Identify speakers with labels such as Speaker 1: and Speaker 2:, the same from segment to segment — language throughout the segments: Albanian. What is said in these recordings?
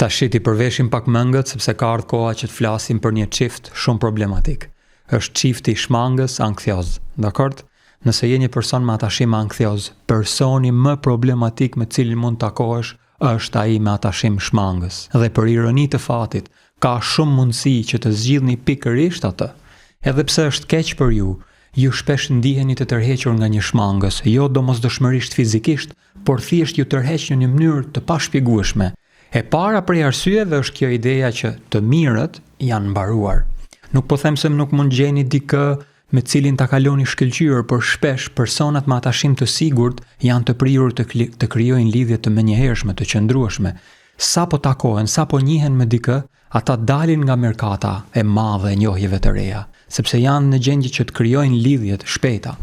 Speaker 1: Tash ti përveshim pak mëngët sepse ka ardhur koha që të flasim për një çift shumë problematik. Është çifti i shmangës ankthioz, dakord? Nëse je një person me atashim ankthioz, personi më problematik me cilin mund të takohesh është ai me atashim shmangës. Dhe për ironi të fatit, ka shumë mundësi që të zgjidhni pikërisht atë. Edhe pse është keq për ju shpesh ndiheni të tërhequr nga një shmangës, jo domosdoshmërisht fizikisht, por thjesht ju tërheq në një mënyrë të pashpjegueshme. E para prej arsyeve është kjo ideja që të mirët janë mbaruar. Nuk po them se nuk mund gjeni dikë me cilin ta kaloni shkëlqyer, por shpesh personat me atashim të sigurt janë të prirur të krijojnë lidhje të menjëhershme, të qëndrueshme. Sa po takohen, sa po njihen me dikë, ata dalin nga merkata e madhe e njohjeve të reja, sepse janë në gjendje që të krijojnë lidhje të shpejta.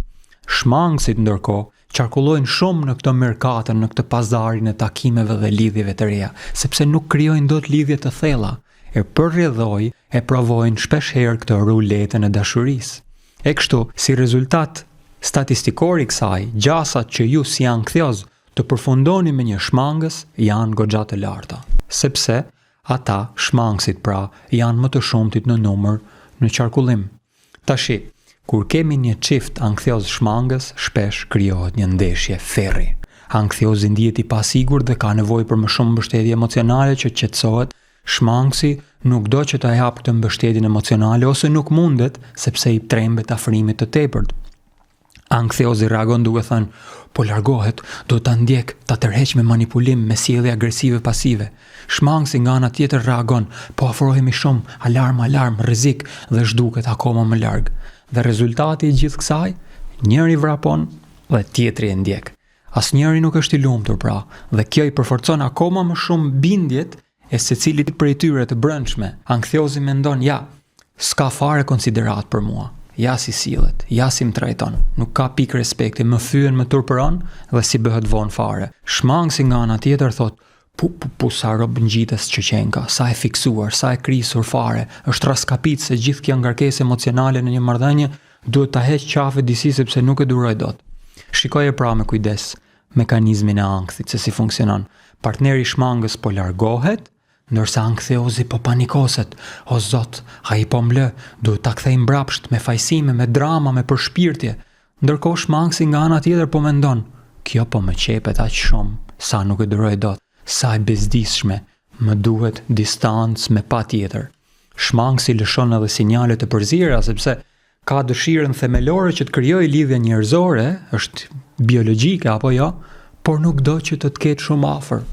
Speaker 1: Shmangësit ndërkohë qarkullojnë shumë në këtë merkatën, në këtë pazarin e takimeve dhe lidhjeve të reja, sepse nuk krijojnë dot lidhje të thella, e përrjedhoj e provojnë shpesh herë këtë ruletën e dashurisë. E kështu, si rezultat statistikor i kësaj, gjasat që ju si ankthioz të përfundoni me një shmangës janë goxha të larta, sepse ata, shmangësit pra, janë më të shumtit në numër në qarkullim. Tashi, kur kemi një çift ankthioz shmangës, shpesh krijohet një ndeshje ferri. Ankthtiozi ndihet i pasigurt dhe ka nevojë për më shumë mbështetje emocionale që qetësohet. Shmangësi nuk do që ta jap këtë mbështetjen emocionale ose nuk mundet sepse i trembet afrimit të tepërt. Ankthtiozi reagon duke thënë, po largohet, do ta ndjek, ta tërheq me manipulim, me sjellje agresive pasive. Shmangësi nga ana tjetër reagon, po afrohemi shumë, alarm, rrezik dhe zhduket akoma më larg. Dhe rezultati i gjithë kësaj, njëri vrapon dhe tjetri e ndjek. Asnjëri nuk është i lumtur pra, dhe kjo i përforcon akoma më shumë bindjet e secilit prej tyre të brendshme. Ankthtiozi mendon, ja, s'ka fare konsiderat për mua. Ja si sillet, ja si më trajton, nuk ka pikë respekti, më fyen, më turpëron dhe si bëhet vonë fare. Shmangësi nga ana tjetër thot, pu sa rob ngjites qeqenka, sa e fiksuar, sa e krisur fare, është raskapit se gjithë kjo ngarkesë emocionale në një marrëdhënie duhet ta heq qafe disi sepse nuk e duroj dot. Shikoje pra me kujdes mekanizmin e ankthit se si funksionon. Partneri i shmangës po largohet, ndërsa ankthiozi po panikoset. O Zot, ai po mblë, duhet ta kthej mbrapsht me fajsime, me drama, me përshpirtje. Ndërkohë shmangësi nga ana tjetër po mendon, kjo po më qepet aq shumë, sa nuk e duroj dot, sa e bezdisshme, më duhet distancë me patjetër. Shmangësi lëshon edhe sinjale të përzierë sepse ka dëshirën themelore që të krijojë lidhje njerëzore, është biologjike apo jo, por nuk do që të ketë shumë afër.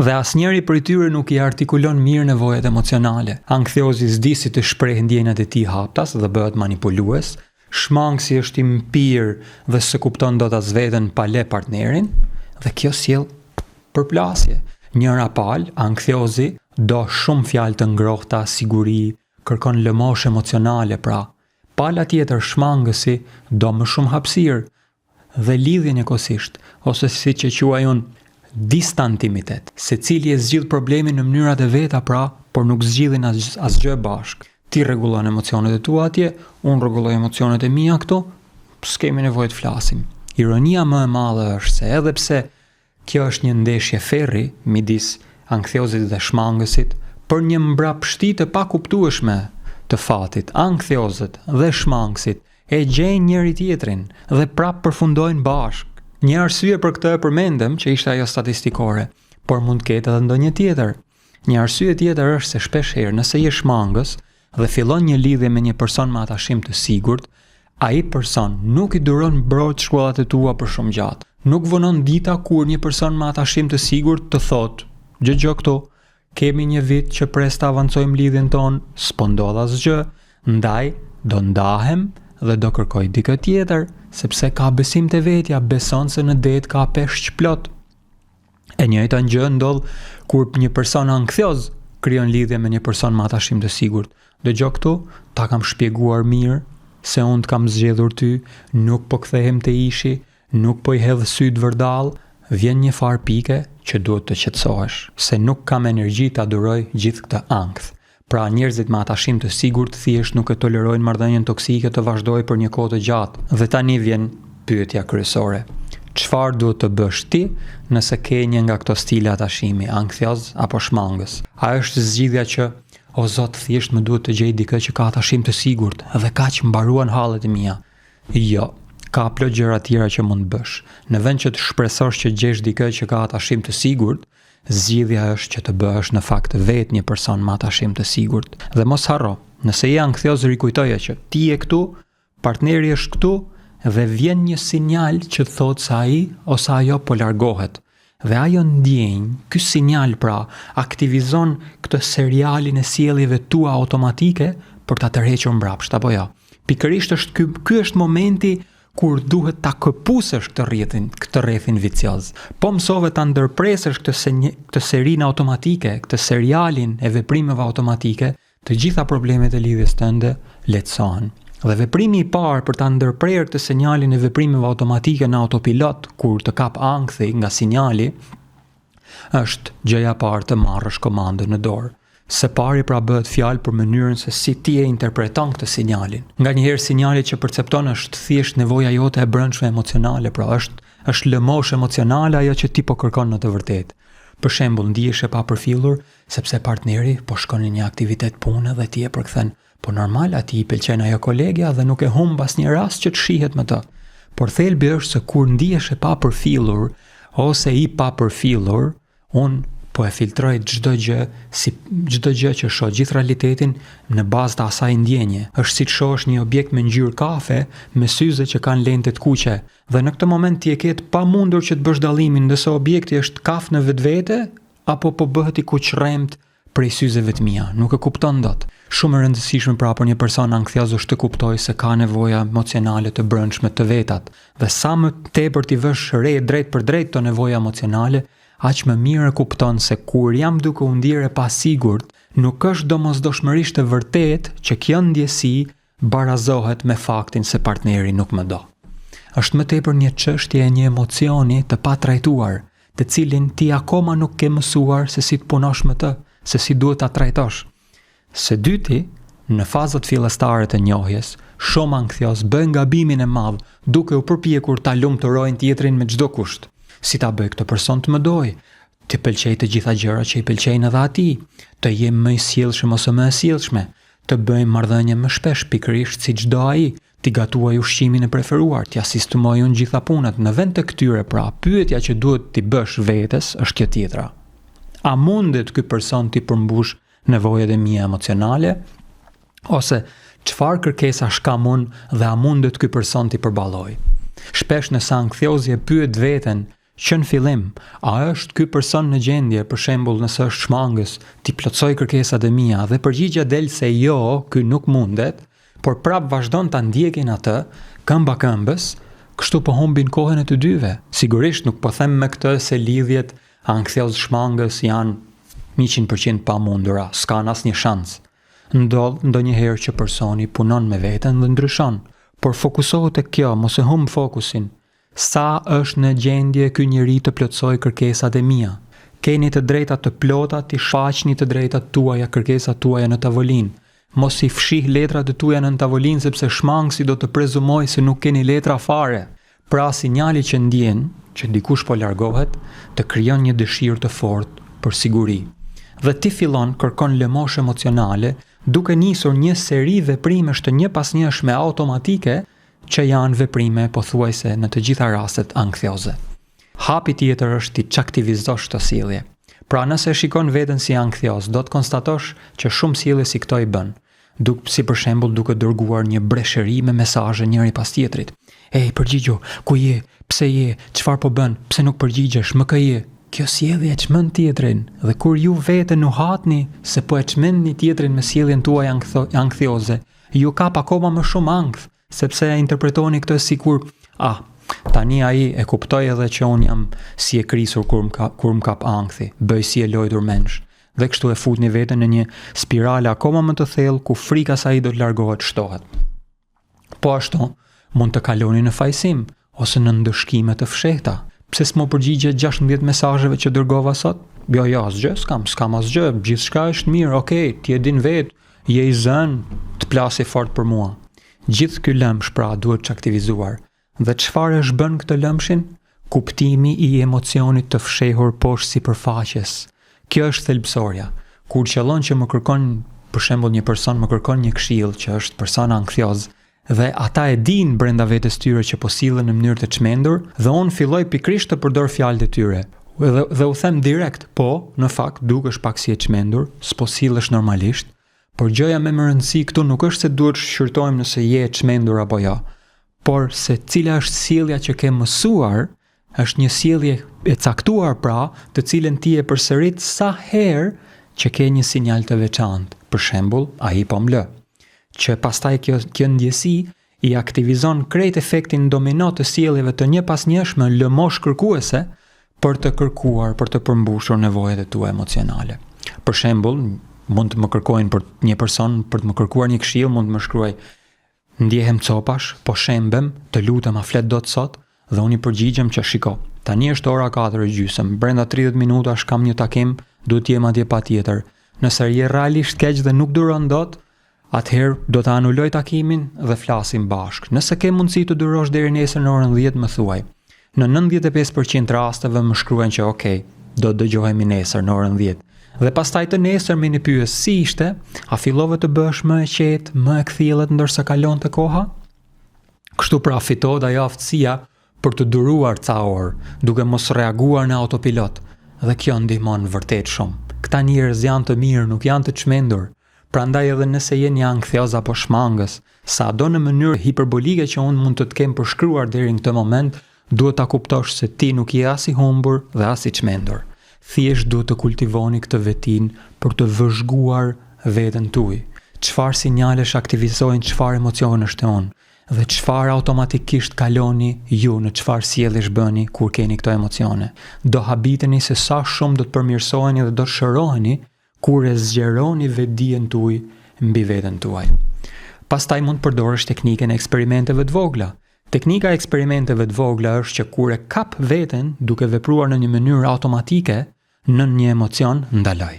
Speaker 1: Dhe asnjëri prej tyre nuk i artikulon mirë nevojat emocionale. Ankthtiozi s'di si të shprehë ndjenjat e tij haptas dhe bëhet manipulues. Shmangësi është i mpir dhe s'e kupton dot as veten pa le partnerin, dhe kjo sjell përplasje. Njëra palë, ankthtiozi do shumë fjalë të ngrohta, siguri, kërkon lëmosh emocionale pra. Pala tjetër, shmangësi do më shumë hapësirë dhe lidhje njëkohësisht, ose siç e quaj unë, distantimitet. Secili e zgjidh problemin në mënyrat e veta pra, por nuk zgjidhin asgjë bashk. Ti rregullon emocionet e tua atje, unë rregulloj emocionet e mia këtu, s'kemi nevojë të flasim. Ironia më e madhe është se edhe pse kjo është një ndeshje ferri midis ankthiosit dhe shmangësit, për një mbrapshti të pakuptueshme të fatit, ankthiozët dhe shmangësit e gjejnë njëri tjetrin dhe prap përfundojnë bashk. Një arsye për këtë e përmendëm që ishte ajo statistikore, por mund të ketë edhe ndonjë tjetër. Një arsye tjetër është se shpesh herë nëse je shmangës dhe fillon një lidhje me një person me atashim të sigurt, ai person nuk i duron mbrojtje shkollat e tua për shumë gjatë. Nuk vonon dita kur një person me atashim të sigurt të thotë, gjë këtu, kemi një vit që pres të avancojmë lidhjen tonë, s'po ndodh asgjë, ndaj do ndahem dhe do kërkoj dikë tjetër, sepse ka besim te vetja, beson se në det ka peshq plot. E njëjta gjë ndodh kur një person ankthtioz krijon lidhje me një person me atashim të sigurt. Dëgjoj këtu, ta kam shpjeguar mirë se unë të kam zgjedhur ty, nuk po kthehem te ishi, nuk po i hedh syt vërdall, vjen një far pike që duhet të qetësohesh, se nuk kam energji ta duroj gjithë këtë ankth. Pra njerëzit me atashim të sigurt thjesht nuk e tolerojnë marrëdhënien toksike të vazhdojë për një kohë të gjatë. Dhe tani vjen pyetja kryesore. Çfarë duhet të bësh ti nëse ke një nga këto stile atashimi, anktioz apo shmangës? A është zgjidhja që o Zot, thjesht më duhet të gjej dikë që ka atashim të sigurt dhe kaq mbaruan hallet e mia? Jo, ka plot gjëra tjera që mund të bësh. Në vend që të shpresosh që gjesh dikë që ka atashim të sigurt, zgjidhja është që të bëhesh në fakt vetë një person me atashim të sigurt. Dhe mos harro, nëse je anktioz, rikujtoje që ti je këtu, partneri është këtu dhe vjen një sinjal që thotë se ai ose ajo po largohet. Dhe ajo ndjenjë, ky sinjal pra aktivizon këtë serialin e sjelljeve tua automatike për ta tërhequr mbrapsht apo jo. Pikërisht është ky është momenti kur duhet ta këpusesh këtë rrethin vicioz. Po mësove ta ndërpresësh këtë serinë automatike, këtë serialin e veprimeve automatike, të gjitha problemet e lidhjes tënde lehtësohen. Dhe veprimi i parë për ta ndërprerë këtë sinjalin e veprimeve automatike në autopilot kur të kap ankthi nga sinjali, është gjëja e parë të marrësh komandën në dorë. Së pari pra bëhet fjalë për mënyrën se si ti e interpreton këtë sinjalin. Nganjëherë sinjali që percepton është thjesht nevoja jote e brendshme emocionale, pra është lëmosh emocionale ajo që ti po kërkon në të vërtetë. Për shembull, ndihesh e papërfillur sepse partneri po shkon në një aktivitet pune dhe ti e përkthen. Po normal, atij i pëlqen ajo kolegja dhe nuk e humb asnjë rast që të shihet me të. Por thelbi është se kur ndihesh e papërfillur ose i papërfillur, unë po e filtroj çdo gjë që shoh, gjithë realitetin në bazë të asaj ndjenje. Është siç shohësh një objekt me ngjyrë kafe me syze që kanë lente të kuqe, dhe në këtë moment ti e ke pamundur që të bësh dallimin nëse objekti është kaf në vetvete apo po bëhet i kuqrremt prej syzeve të mia. Nuk e kupton dot. Shumë e rëndësishme pra për një person anktioz është të kuptojë se ka nevoja emocionale të brendshme të vetat, dhe sa më tepër ti vësh re drejt për drejt të nevoja emocionale, aq më mirë kupton se kur jam duke u ndjerë e pasigurt, nuk është domosdoshmërisht e vërtet që kjo ndjesi barazohet me faktin se partneri nuk më do. Është më tepër një çështje e një emocioni të patrajtuar, të cilin ti akoma nuk ke mësuar se si të punosh me të, se si duhet ta trajtosh. Së dyti, në fazat fillestare të njohjes, shumë anktioz bën gabimin e madh duke u përpjekur ta lumturojnë tjetrin me çdo kusht. Si ta bëj këtë person të më doj, të pëlqej të gjitha gjërat që i pëlqejnë edhe atij, të jem më i sjellshëm ose më e sjellshme, të bëjmë marrëdhënie më shpesh pikërisht si çdo ai, t'i gatuaj ushqimin e preferuar, t'i asistumoj unë gjitha punët. Në vend të këtyre pra, pyetja që duhet t'i bësh vetes është kjo tjetra. A mundet ky person t'i përmbush nevojat e mia emocionale, ose çfarë kërkesa shkam unë dhe a mundet ky person t'i përballoj? Shpesh nëse anktiozi e pyet veten që në fillim, a është ky person në gjendje, për shembull nëse është shmangës, t'i plotësoj kërkesat e mia, dhe përgjigjja del se jo, ky nuk mundet, por prap vazhdon ta ndjekin atë këmba këmbës, kështu po humbin kohën e të dyve. Sigurisht nuk po them me këtë se lidhjet anktioz shmangës janë 100% pamundura, s'kan asnjë shans. Ndodh ndonjëherë që personi punon me veten dhe ndryshon, por fokusohu tek kjo, mos e humb fokusin. Sa është në gjendje ky njeri të plotësoj kërkesat e mia? Keni të drejtat të plota t'i shfaqni të drejtat tuaja, kërkesat tuaja në tavolinë. Mos i fshih letrat e tuaja në tavolinë sepse shmangësi do të prezumoj se nuk keni letra fare. Pra sinjali që ndjen që dikush po largohet të krijon një dëshirë të fortë për siguri. Dhe ti fillon kërkon lëmosh emocionale duke nisur një seri veprimesh të një pas njëshme automatike që janë veprime pothuajse në të gjitha rastet anktioze. Hapi tjetër është ti çaktivizosh të sjellje. Pra nëse shikon veten si anktioz, do të konstatosh që shumë sjellje si këto i bën. Si për shembull duke dërguar një breshëri me mesazhe njëri pas tjetrit. Ej, përgjigjo, ku je? Pse je? Çfarë po bën? Pse nuk përgjigjesh? Më ka je? Kjo sjellje e çmend tjetrin, dhe kur ju vete nuhatni se po e çmendni tjetrin me sjelljen tuaj anktioze, ju kap akoma më shumë ankth, sepse e interpretoni këtë sikur, tani ai e kuptoi edhe që un jam si e krisur kur më kap ankthi, bëj si e lojtur mensh. Dhe kështu e futni veten në një spirale akoma më të thellë ku frika se ai do të largohet shtohet. Po ashtu, mund të kaloni në fajsim ose në ndëshkime të fshehta. Pse s'mo përgjigje 16 mesazheve që dërgova sot? Jo, asgjë, s'kam asgjë, gjithçka është mirë, okay, ti e din vetë, je i zën, të plasi fort për mua. Gjithë ky lëmsh pra duhet çaktivizuar. Dhe çfarë është bën këtë lëmshin? kuptimi i emocionit të fshehur poshtë sipërfaqes. Kjo është thelbësorja. Kur qëllon që më kërkon, për shembull një person më kërkon një këshill që është person ankthioz, dhe ata e dinë brenda vetes tyre që po sillen në mënyrë të çmendur, dhe unë filloj pikërisht të përdor fjalët e tyre. Dhe u them direkt, po, në fakt dukesh pak si e çmendur, s'po sillesh normalisht, por gjëja më e rëndësishme këtu nuk është se duhet shqyrtojmë nëse je e çmendur apo jo, por se cila është sjellja që ke mësuar, është një sjellje e caktuar pra, të cilën ti e përsërit sa herë që ke një sinjal të veçantë. Për shembull, ai po më lë. Që pastaj kjo ndjesi i aktivizon krejt efektin domino të sjelljeve të një pas njëshme lëmosh kërkuese për të kërkuar, për të përmbushur nevojat e tua emocionale. Për shembull, mund të më kërkojnë për një person për të më kërkuar një këshill, mund të më shkruaj: ndjehem copash, po shembem, të lutem a flet dot sot, dhe unë i përgjigjem që shiko, tani është ora 4:30, brenda 30 minutash kam një takim, duhet jem atje patjetër. Nëse je realisht keq dhe nuk duron dot, atëherë do të anuloj takimin dhe flasim bashk. Nëse ke mundësi të durosh deri nesër në orën 10, më thuaj. Në 95% rasteve më shkruajnë që okay, do të dëgjohemi nesër në orën 10. Dhe pastaj të nesër më pyes si ishte, a fillove të bësh më e qetë, më e kthjellët ndërsa kalonte koha? Kështu pra fitohet ajo aftësia për të duruar ca orë, duke mos reaguar në autopilot. Dhe kjo ndihmon vërtet shumë. Këta njerëz janë të mirë, nuk janë të çmendur. Prandaj edhe nëse jeni anktioz apo shmangës, sado në mënyrë hiperbolike që unë mund të të kem përshkruar deri në këtë moment, duhet ta kuptosh se ti nuk je as i humbur dhe as i çmendur. Thjesht duhet të kultivoni këtë vetin për të vëzhguar veten tuaj. Çfarë sinjalesh aktivizojnë çfarë emocionesh të unë, dhe çfarë automatikisht kaloni ju në çfarë sjelljesh bëni kur keni këto emocione. Do habiteni se sa shumë do të përmirësoheni dhe do të shëroheni kur e zgjeroni vetdijen tuaj mbi veten tuaj. Pastaj mund të përdorësh teknikën e eksperimenteve të vogla. Teknika e eksperimenteve të vogla është që kur e kap veten duke vepruar në një mënyrë automatike në një emocion, ndaloj.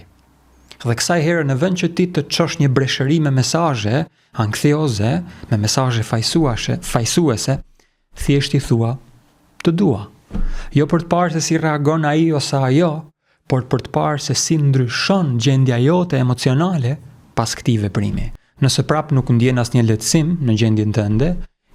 Speaker 1: Dhe kësaj herë në vend që ti të çosh një breshëri me mesazhe anktioze, me mesazhe fajsuese, thjesht i thua: të dua. Jo për të parë se si reagon ai ose ajo, por për të parë se si ndryshon gjendja jote emocionale pas këtij veprimi. Nëse prap nuk ndjen asnjë lehtësim në gjendjen tënde,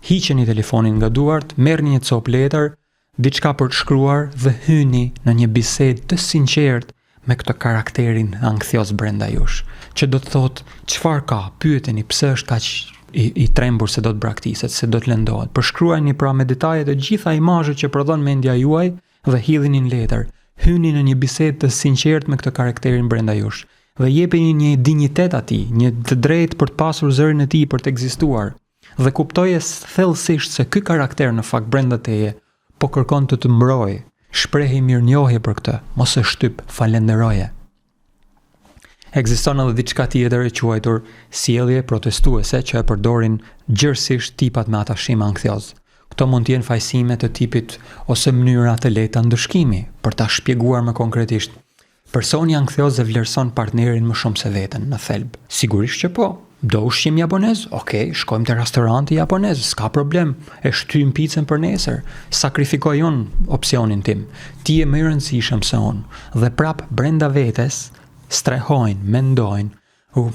Speaker 1: hiqeni telefonin nga duart, merrni një copë letër, diçka për të shkruar dhe hyni në një bisedë të sinqertë me këtë karakterin anktioz brenda jush, që do të thotë çfarë ka, pyeteni pse është kaq i trembur se do të braktiset, se do të lëndohet. Përshkruajini pra me detaje të gjitha imazhet që prodhon mendja juaj dhe hidhini në letër. Hyni në një bisedë të sinqertë me këtë karakterin brenda jush dhe jepeni një dinjitet atij, një të drejtë për të pasur zërin e tij për të ekzistuar. Dhe kuptoje thellësisht se ky karakter në fakt brenda teje po kërkon të mbrojë. Shprehi mirënjohje për këtë, mos e shtyp, falenderoje. Ekziston edhe diçka tjetër e quajtur sjellje protestuese që e përdorin gjërësisht tipat me atashim anktioz. Këto mund të jenë fajsime të tipit ose mënyra të lehta ndëshkimi, për ta shpjeguar më konkretisht. Personi anktioz e vlerëson partnerin më shumë se veten në thelb. Sigurisht që po. Do ushqim japonez? Okej, shkojmë te restoranti japonez, s'ka problem. E shtyjm picën për nesër. Sakrifikoj unë opsionin tim. Ti je më i rëndësishëm se unë. Dhe prap brenda vetes strehojnë, mendojnë,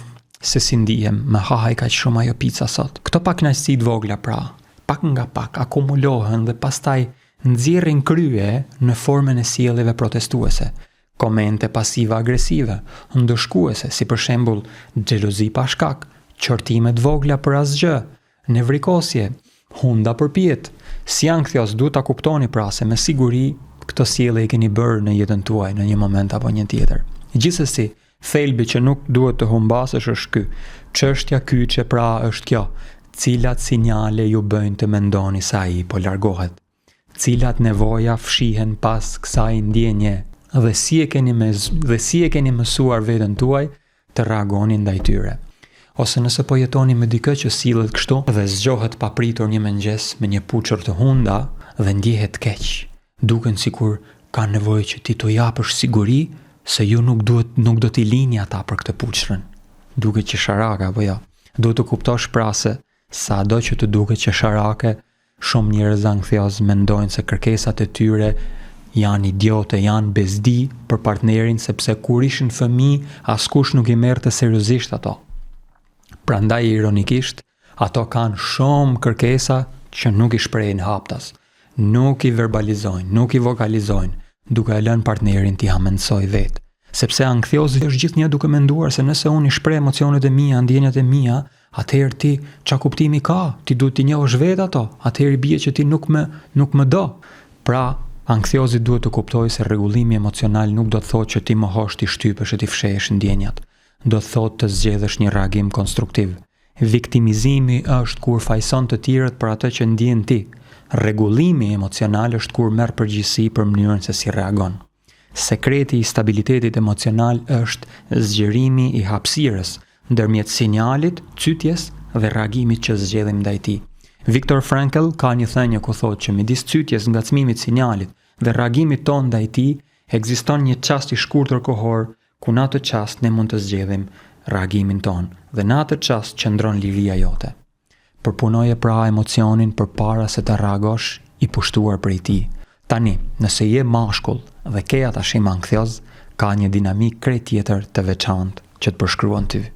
Speaker 1: se si ndihem, më hahaj kaq shumë ajo pica sot. Këto pak kënaqësi të vogla pra, pak nga pak akumulohen dhe pastaj nxjerrin krye në formën e sjelljeve protestuese. Komente pasive-agresive, ndëshkuese, si për shembull xhelozi pa shkak, qortime të vogla për asgjë, nevrikosje, hunda për pjet. Si anktioz duhet ta kuptoni pra se me siguri këtë sjellje i keni bërë në jetën tuaj në një moment apo një tjetër. Gjithsesi, thelbi që nuk duhet të humbasësh është ky. Çështja kyçe pra është kjo: cilat sinjale ju bëjnë të mendoni se ai po largohet? Cilat nevoja fshihen pas kësaj ndjenje? Dhe si e keni mësuar veten tuaj të reagoni ndaj tyre. Ose nëse po jetoni me dikë që sillet kështu dhe zgjohet papritur një mëngjes me një puçër të hunda dhe ndjehet keq, duken sikur ka nevojë që ti t'u japësh siguri se ju nuk do t'i lini ata për këtë puçrën. Duket qesharake apo jo? Duhet të kuptosh pra se sado që të duket qesharake, Shumë njerëz anksiozë mendojnë se kërkesat e tyre janë idiote, janë bezdi për partnerin sepse kur ishin fëmijë askush nuk i merrte seriozisht ato. Prandaj ironikisht, ato kanë shumë kërkesa që nuk i shprehin haptas, nuk i verbalizojnë, nuk i vokalizojnë, duke e lënë partnerin t'i amendsoj vetë. Sepse anksiozë është gjithnjë duke menduar se nëse unë i shpreh emocionet e mia, ndjenjat e mia, atëherë ti ç'a kuptimi ka? Ti duhet t'i njohësh vetë ato. Atëherë bie që ti nuk më do. Pra, anksiozit duhet të kuptojë se rregullimi emocional nuk do të thotë që ti mohosh ti shtypesh e ti fshehesh ndjenjat. Do të thotë të zgjedhësh një reagim konstruktiv. Viktimizimi është kur fajson të tjerët për atë që ndjen ti. Rregullimi emocional është kur merr përgjegjësi për mënyrën se si reagon. Sekreti i stabilitetit emocional është zgjerimi i hapësirës ndërmjet sinjalit, cytjes dhe reagimit që zgjedhim ndaj tij. Viktor Frankl ka një thënie ku thotë që midis cytjes, ngacmimit, sinjalit dhe reagimit ton ndaj tij ekziston një çast i shkurtër kohor ku në atë çast ne mund të zgjedhim reagimin ton dhe në atë çast qëndron liria jote. Përpunoje pra emocionin përpara se të reagosh i pushtuar prej tij. Tani, nëse je mashkull dhe ke atashim anksioz, ka një dinamik krejt tjetër të veçantë që të përshkruan ty.